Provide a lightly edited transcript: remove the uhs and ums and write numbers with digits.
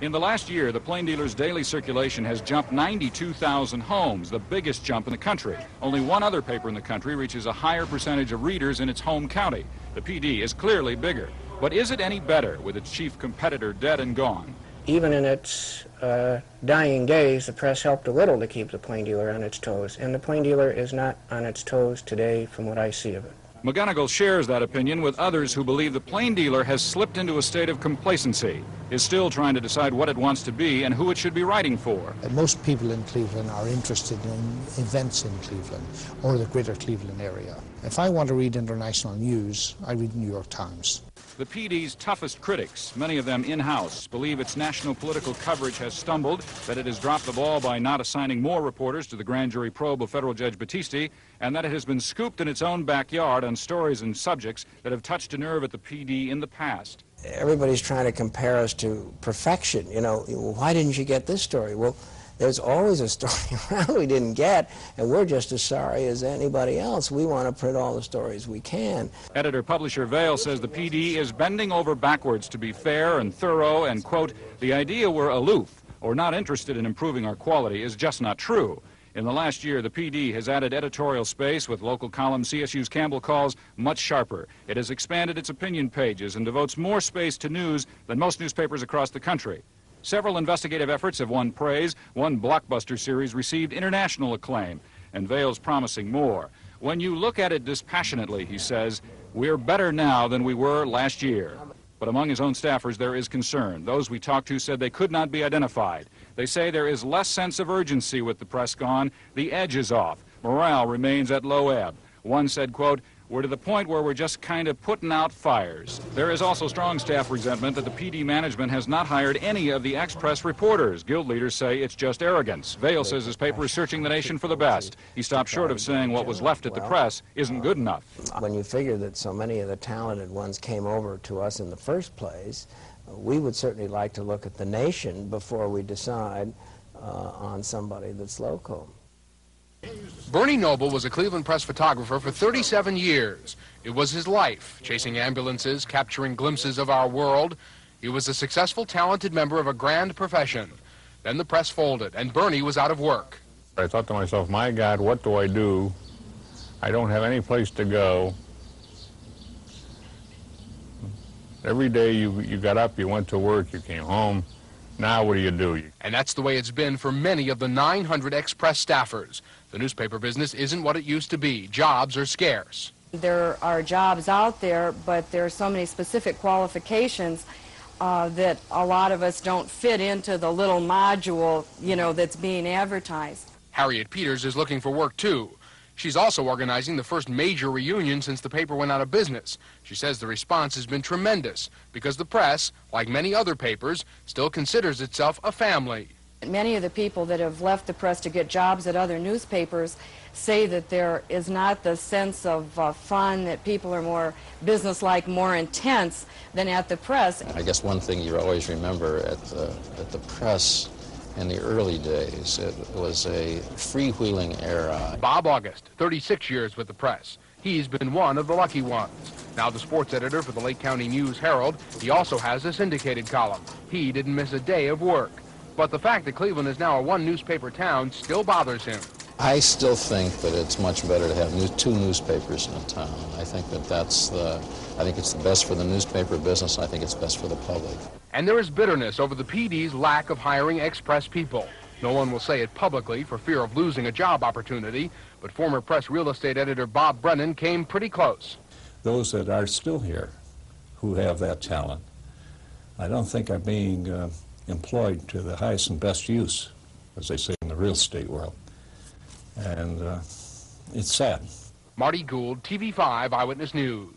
In the last year, the Plain Dealer's daily circulation has jumped 92,000 homes, the biggest jump in the country. Only one other paper in the country reaches a higher percentage of readers in its home county. The PD is clearly bigger. But is it any better with its chief competitor dead and gone? Even in its dying days, the press helped a little to keep the Plain Dealer on its toes. And the Plain Dealer is not on its toes today from what I see of it. McGonigal shares that opinion with others who believe the Plain Dealer has slipped into a state of complacency, is still trying to decide what it wants to be and who it should be writing for. Most people in Cleveland are interested in events in Cleveland or the greater Cleveland area. If I want to read international news, I read the New York Times. The PD's toughest critics, many of them in-house, believe its national political coverage has stumbled, that it has dropped the ball by not assigning more reporters to the grand jury probe of federal Judge Battisti, and that it has been scooped in its own backyard on stories and subjects that have touched a nerve at the PD in the past. Everybody's trying to compare us to perfection. You know, why didn't you get this story? Well, there's always a story around we didn't get, and we're just as sorry as anybody else. We want to print all the stories we can. Editor-publisher Vail says the PD is bending over backwards to be fair and thorough, and, quote, the idea we're aloof or not interested in improving our quality is just not true. In the last year, the PD has added editorial space with local columns CSU's Campbell calls much sharper. It has expanded its opinion pages and devotes more space to news than most newspapers across the country. Several investigative efforts have won praise. One blockbuster series received international acclaim, and Vail's promising more. When you look at it dispassionately, he says, we're better now than we were last year. But among his own staffers, there is concern. Those we talked to said they could not be identified. They say there is less sense of urgency with the press gone. The edge is off. Morale remains at low ebb. One said, quote, we're to the point where we're just kind of putting out fires. There is also strong staff resentment that the PD management has not hired any of the ex-press reporters. Guild leaders say it's just arrogance. Vail says his paper is searching the nation for the best. He stopped short of saying what was left at the press isn't good enough. When you figure that so many of the talented ones came over to us in the first place, we would certainly like to look at the nation before we decide on somebody that's local. Bernie Noble was a Cleveland Press photographer for 37 years. It was his life, chasing ambulances, capturing glimpses of our world. He was a successful, talented member of a grand profession. Then the press folded, and Bernie was out of work. I thought to myself, my God, what do I do? I don't have any place to go. Every day you got up, you went to work, you came home. Now what do you do? And that's the way it's been for many of the 900 ex-press staffers. The newspaper business isn't what it used to be. Jobs are scarce. There are jobs out there, but there are so many specific qualifications that a lot of us don't fit into the little module, you know, that's being advertised. Harriet Peters is looking for work, too. She's also organizing the first major reunion since the paper went out of business. She says the response has been tremendous because the press, like many other papers, still considers itself a family. Many of the people that have left the press to get jobs at other newspapers say that there is not the sense of fun, that people are more businesslike, more intense than at the press. I guess one thing you always remember at the press in the early days, it was a freewheeling era. Bob August, 36 years with the press. He's been one of the lucky ones. Now the sports editor for the Lake County News-Herald, he also has a syndicated column. He didn't miss a day of work. But the fact that Cleveland is now a one-newspaper town still bothers him. I still think that it's much better to have two newspapers in a town. I think I think it's the best for the newspaper business. I think it's best for the public. And there is bitterness over the PD's lack of hiring ex-press people. No one will say it publicly for fear of losing a job opportunity, but former press real estate editor Bob Brennan came pretty close. Those that are still here who have that talent, I don't think are being employed to the highest and best use, as they say in the real estate world. And it's sad. Marty Gould, TV5 Eyewitness News.